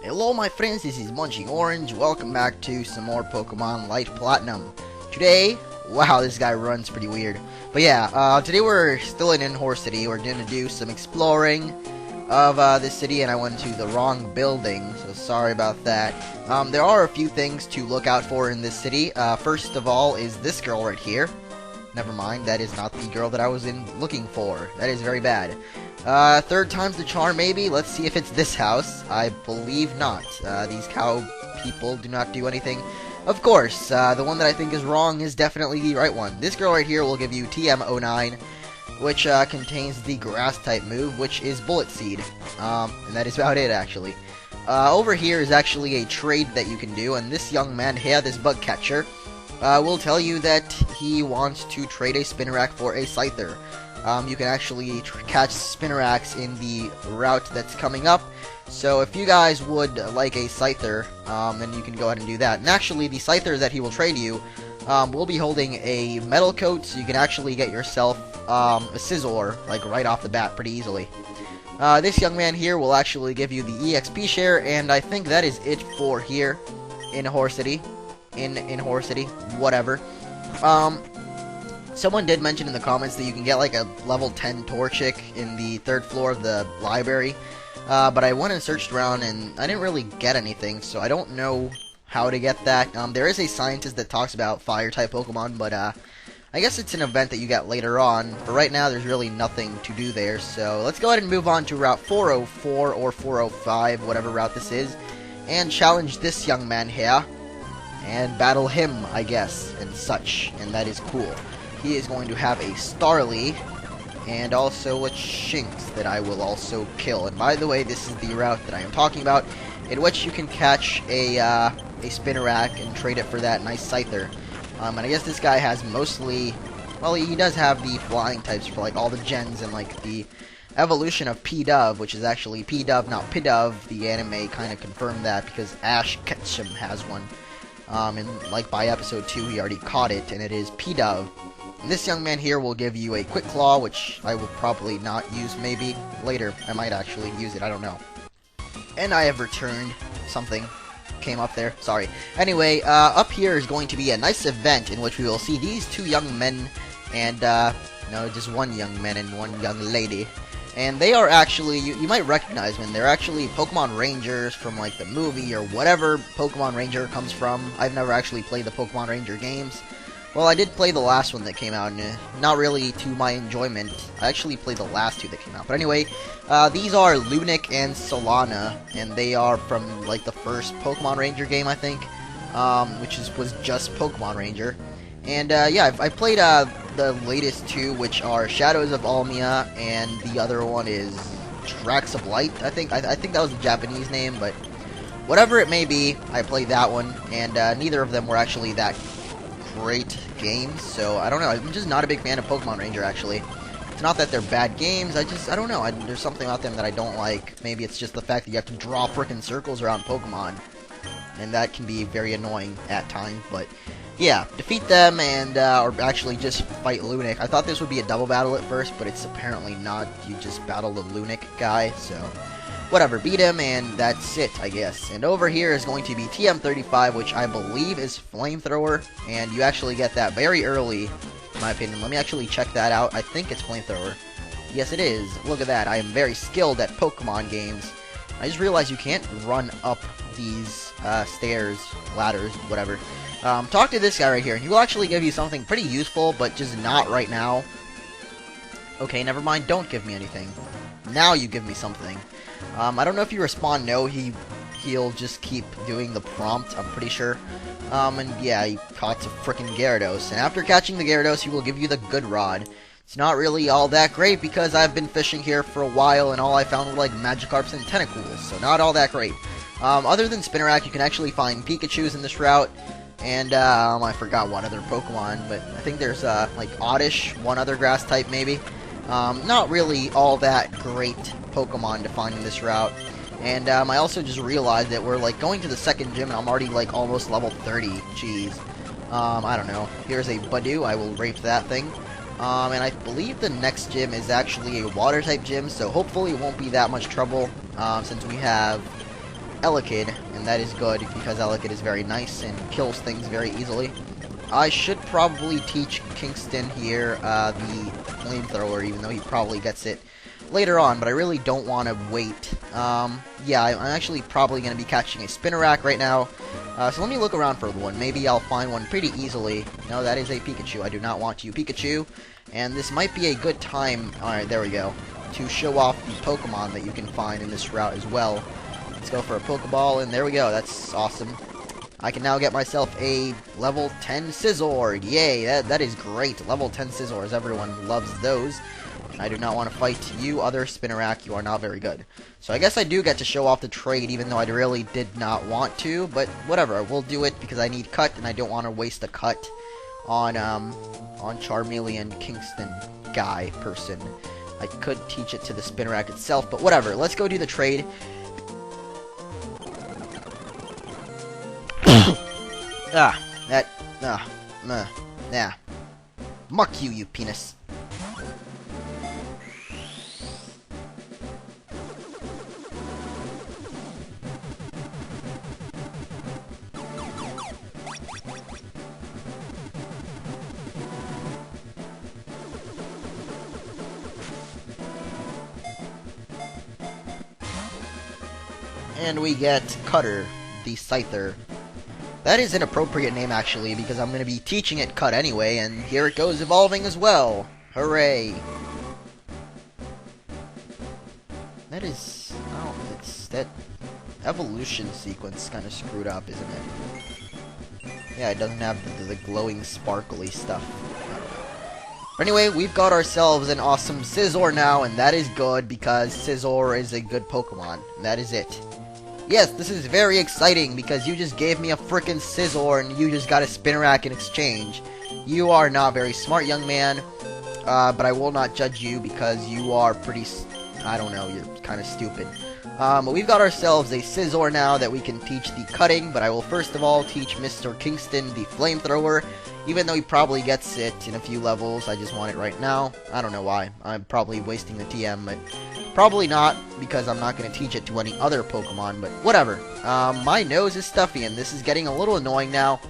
Hello my friends, this is Munching Orange. Welcome back to some more Pokemon Light Platinum. Today, wow, this guy runs pretty weird. But yeah, today we're still in Inhor City. We're going to do some exploring of this city, and I went to the wrong building, so sorry about that. There are a few things to look out for in this city. First of all is this girl right here. Never mind, that is not the girl that I was looking for. That is very bad. Third time's the charm, maybe? Let's see if it's this house. I believe not. These cow people do not do anything. Of course, the one that I think is wrong is definitely the right one. This girl right here will give you TM09, which contains the grass-type move, which is Bullet Seed. And that is about it, actually. Over here is actually a trade that you can do, and this young man here, this bug catcher, will tell you that he wants to trade a Spinarak for a Scizor. You can actually catch Spinaraks in the route that's coming up. So if you guys would like a Scizor, then you can go ahead and do that. And actually, the Scizor that he will trade you will be holding a metal coat, so you can actually get yourself a Scizor, like right off the bat, pretty easily. This young man here will actually give you the EXP share, and I think that is it for here in Inhor City. In Inhor City, whatever. Someone did mention in the comments that you can get like a level 10 Torchic in the 3rd floor of the library, but I went and searched around and I didn't really get anything, so I don't know how to get that. There is a scientist that talks about Fire-type Pokemon, but I guess it's an event that you get later on. But right now, there's really nothing to do there, so let's go ahead and move on to Route 404 or 405, whatever route this is, and challenge this young man here, and battle him, I guess, and such, and that is cool. He is going to have a Starly, and also a Shinx that I will also kill. And by the way, this is the route that I am talking about, in which you can catch a Spinarak and trade it for that nice Scizor. And I guess this guy has mostly, well, he does have the flying types for like all the gens and like the evolution of P-Dove, which is actually P-Dove, not Pidove. The anime kind of confirmed that because Ash Ketchum has one. And like by episode 2, he already caught it, and it is P-Dove. And this young man here will give you a Quick Claw, which I will probably not use, maybe later. I might actually use it, I don't know. And I have returned something. Came up there, sorry. Anyway, up here is going to be a nice event in which we will see these two young men and, no, just one young man and one young lady. And they are actually, you might recognize them, they're actually Pokemon Rangers from like the movie or whatever Pokemon Ranger comes from. I've never actually played the Pokemon Ranger games. Well, I did play the last one that came out, and not really to my enjoyment. I actually played the last two that came out. But anyway, these are Lunik and Solana, and they are from like the first Pokemon Ranger game, I think, which was just Pokemon Ranger. And yeah, I played the latest two, which are Shadows of Almia, and the other one is Tracks of Light, I think. I think that was the Japanese name, but whatever it may be, I played that one, and neither of them were actually that great games, so I don't know. I'm just not a big fan of Pokemon Ranger, actually. It's not that they're bad games, I don't know. There's something about them that I don't like. Maybe it's just the fact that you have to draw frickin' circles around Pokemon, and that can be very annoying at times, but yeah, defeat them and, or actually just fight Lunik. I thought this would be a double battle at first, but it's apparently not. You just battle the Lunik guy, so whatever, beat him, and that's it, I guess. And over here is going to be TM35, which I believe is Flamethrower, and you actually get that very early, in my opinion. Let me actually check that out. I think it's Flamethrower. Yes, it is. Look at that. I am very skilled at Pokemon games. I just realized you can't run up these stairs, ladders, whatever. Talk to this guy right here, and he will actually give you something pretty useful, but just not right now. Okay, never mind. Don't give me anything. Now you give me something. I don't know if you respond no, he'll just keep doing the prompt, I'm pretty sure. And yeah, he caught a frickin' Gyarados, and after catching the Gyarados, he will give you the Good Rod. It's not really all that great, because I've been fishing here for a while, and all I found were like Magikarps and Tentacools, so not all that great. Other than Spinarak, you can actually find Pikachus in this route, and I forgot what other Pokemon, but I think there's like Oddish, one other grass type maybe. Not really all that great Pokemon to find in this route. And I also just realized that we're like going to the second gym and I'm already like almost level 30. Jeez. I don't know. Here's a Badoo. I will rape that thing. And I believe the next gym is actually a water type gym, so hopefully it won't be that much trouble, since we have Elekid, and that is good because Elekid is very nice and kills things very easily. I should probably teach Kingston here the flamethrower, even though he probably gets it later on, but I really don't want to wait. Yeah, I'm actually probably going to be catching a Spinnerack right now, so let me look around for one. Maybe I'll find one pretty easily. No, that is a Pikachu. I do not want you, Pikachu, and this might be a good time, alright, there we go, to show off the Pokemon that you can find in this route as well. Let's go for a Pokeball, and there we go, that's awesome. I can now get myself a level 10 Scizor. Yay, that is great. Level 10 Scizors, everyone loves those. I do not want to fight you, other Spinnerack. You are not very good. So I guess I do get to show off the trade, even though I really did not want to. But whatever, we'll do it because I need cut, and I don't want to waste a cut on Charmeleon Kingston guy person. I could teach it to the Spinnerack itself, but whatever. Let's go do the trade. Nah. Muck you, you penis. And we get Cutter, the Scyther. That is an appropriate name, actually, because I'm going to be teaching it Cut anyway, and here it goes evolving as well. Hooray! That is... oh, it's... that evolution sequence kind of screwed up, isn't it? Yeah, it doesn't have the glowing, sparkly stuff. But anyway, we've got ourselves an awesome Scizor now, and that is good, because Scizor is a good Pokemon. And that is it. Yes, this is very exciting because you just gave me a frickin' Scizor and you just got a Spinnerack in exchange. You are not very smart, young man, but I will not judge you because you are pretty, I don't know, you're kind of stupid. But we've got ourselves a Scizor now that we can teach the cutting, but I will first of all teach Mr. Kingston the flamethrower, even though he probably gets it in a few levels. I just want it right now. I don't know why. I'm probably wasting the TM, but probably not, because I'm not going to teach it to any other Pokemon, but whatever. My nose is stuffy, and this is getting a little annoying now.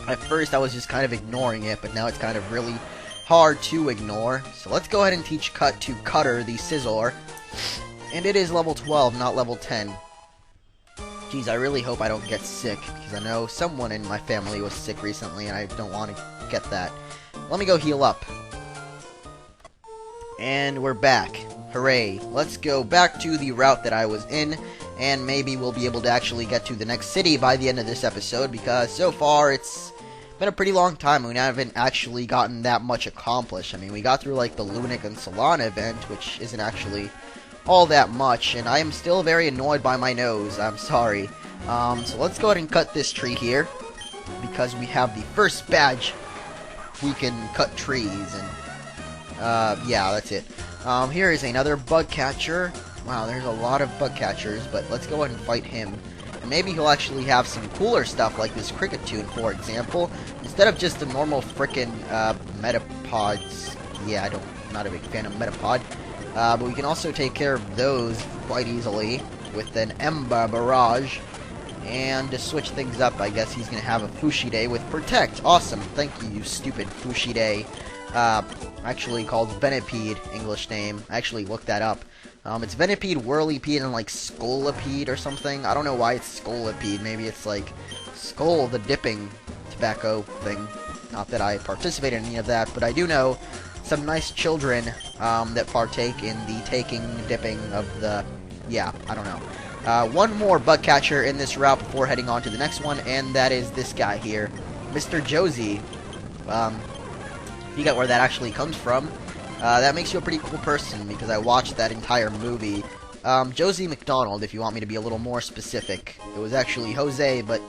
At first, I was just kind of ignoring it, but now it's kind of really hard to ignore. So let's go ahead and teach Cut to Cutter, the Scizor. And it is level 12, not level 10. Jeez, I really hope I don't get sick, because I know someone in my family was sick recently, and I don't want to get that. Let me go heal up. And we're back. Hooray. Let's go back to the route that I was in, and maybe we'll be able to actually get to the next city by the end of this episode, because so far it's been a pretty long time and we haven't actually gotten that much accomplished. I mean, we got through like the Lunac and Solana event, which isn't actually all that much, and I am still very annoyed by my nose. I'm sorry. So let's go ahead and cut this tree here, because we have the first badge. We can cut trees, and yeah, that's it. Here is another bug catcher. Wow, there's a lot of bug catchers, but let's go ahead and fight him. And maybe he'll actually have some cooler stuff, like this Cricket Tune, for example, instead of just the normal frickin' Metapods. Yeah, I'm not a big fan of Metapod. But we can also take care of those quite easily with an Ember Barrage. And to switch things up, I guess he's going to have a Fushide with Protect. Awesome. Thank you, you stupid Fushide. Actually called Venipede, English name. I actually looked that up. It's Venipede, Whirlipede, and like Scolipede or something. I don't know why it's Scolipede. Maybe it's like Skull, the dipping tobacco thing. Not that I participate in any of that, but I do know some nice children that partake in the taking, dipping of the... yeah, I don't know. One more bug catcher in this route before heading on to the next one, and that is this guy here, Mr. Josie. You get where that actually comes from. That makes you a pretty cool person, because I watched that entire movie. Josie McDonald, if you want me to be a little more specific. It was actually Jose, but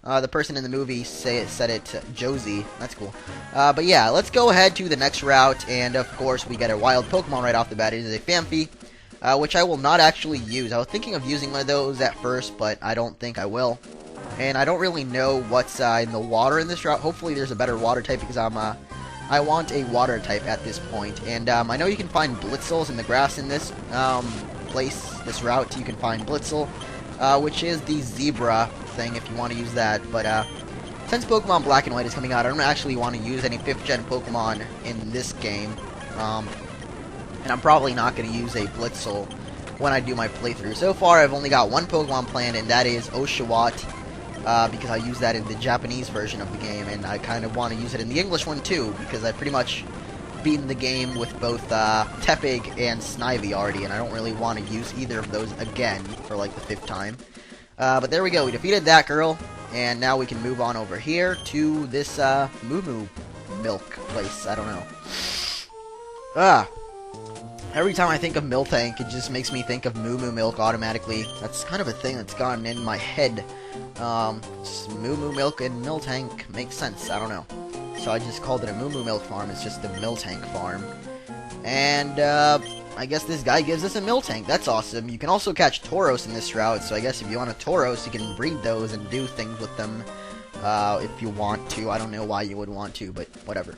the person in the movie said it Josie. That's cool. But yeah, let's go ahead to the next route, and of course we get a wild Pokemon right off the bat. It is a Phanpy, which I will not actually use. I was thinking of using one of those at first, but I don't think I will. And I don't really know what's in the water in this route. Hopefully there's a better water type, because I want a water type at this point. And I know you can find Blitzels in the grass in this place, this route. You can find Blitzel. which is the zebra thing if you want to use that. But since Pokemon Black and White is coming out, I don't actually want to use any 5th gen Pokemon in this game. And I'm probably not going to use a Blitzel when I do my playthrough. So far, I've only got one Pokemon planned, and that is Oshawott, because I use that in the Japanese version of the game, and I kind of want to use it in the English one too, because I pretty much beaten the game with both Tepig and Snivy already, and I don't really want to use either of those again for like the 5th time. But there we go, we defeated that girl, and now we can move on over here to this Moo Moo Milk place. I don't know. Every time I think of Miltank, it just makes me think of Moo Moo Milk automatically. That's kind of a thing that's gotten in my head. Moo Moo Milk and Miltank makes sense. I don't know. So I just called it a Moo Moo Milk farm. It's just a Miltank farm. And I guess this guy gives us a Miltank. That's awesome. You can also catch Tauros in this route. So I guess if you want a Tauros, you can breed those and do things with them if you want to. I don't know why you would want to, but whatever.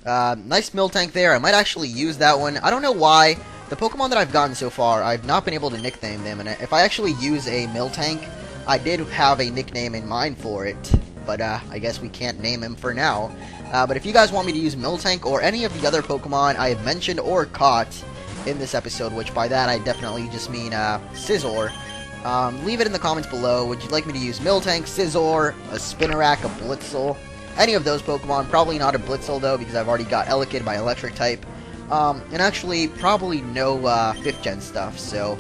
Nice Miltank there. I might actually use that one. I don't know why. The Pokemon that I've gotten so far, I've not been able to nickname them. And if I actually use a Miltank, I did have a nickname in mind for it. But I guess we can't name him for now. But if you guys want me to use Miltank or any of the other Pokemon I have mentioned or caught in this episode, which by that I definitely just mean Scizor, leave it in the comments below. Would you like me to use Miltank, Scizor, a Spinarak, a Blitzel? Any of those Pokemon, probably not a Blitzel though, because I've already got Elekid by Electric type. And actually, probably no 5th gen stuff, so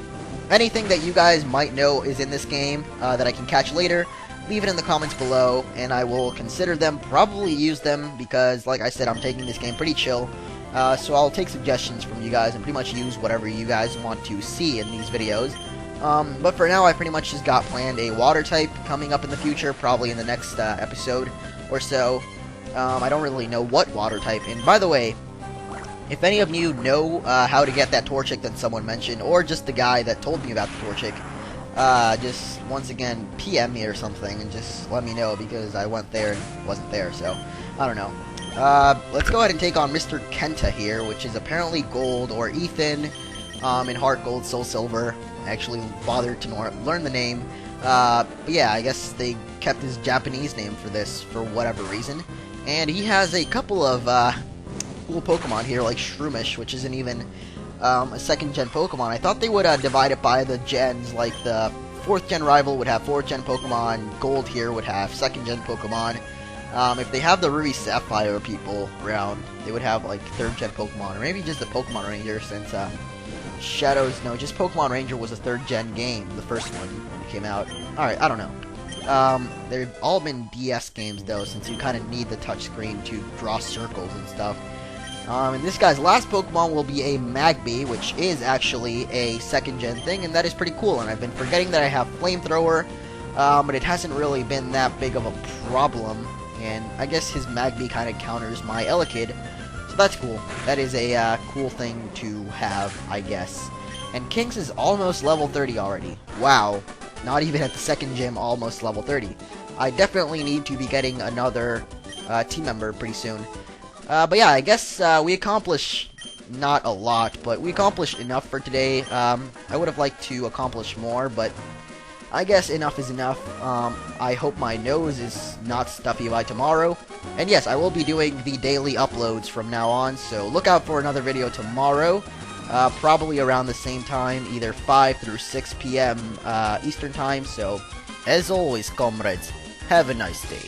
anything that you guys might know is in this game that I can catch later, leave it in the comments below, and I will consider them, probably use them, because like I said, I'm taking this game pretty chill. So I'll take suggestions from you guys and pretty much use whatever you guys want to see in these videos. But for now, I pretty much just got planned a water type coming up in the future, probably in the next episode or so. I don't really know what water type. And by the way, if any of you know how to get that Torchic that someone mentioned, or just the guy that told me about the Torchic, just once again PM me or something and just let me know, because I went there and wasn't there, so I don't know. Let's go ahead and take on Mr. Kenta here, which is apparently Gold, or Ethan in Heart Gold, Soul Silver. I actually bothered to learn the name. But yeah, I guess they kept his Japanese name for this for whatever reason. And he has a couple of cool Pokemon here, like Shroomish, which isn't even a 2nd gen Pokemon. I thought they would divide it by the gens, like the 4th gen rival would have 4th gen Pokemon, Gold here would have 2nd gen Pokemon. If they have the Ruby Sapphire people around, they would have like 3rd gen Pokemon, or maybe just the Pokemon Ranger, since Shadows, no, just Pokemon Ranger was a 3rd gen game, the first one when it came out. Alright, I don't know. They've all been DS games though, since you kind of need the touchscreen to draw circles and stuff. And this guy's last Pokemon will be a Magby, which is actually a 2nd gen thing, and that is pretty cool. And I've been forgetting that I have Flamethrower, but it hasn't really been that big of a problem. And I guess his Magby kind of counters my Elekid, so that's cool. That is a cool thing to have, I guess. And Kings is almost level 30 already. Wow. Not even at the 2nd gym, almost level 30. I definitely need to be getting another team member pretty soon. But yeah, I guess we accomplished not a lot, but we accomplished enough for today. I would have liked to accomplish more, but I guess enough is enough. I hope my nose is not stuffy by tomorrow. And yes, I will be doing the daily uploads from now on, so look out for another video tomorrow. Probably around the same time, either 5 through 6 p.m. Eastern time. So, as always, comrades, have a nice day.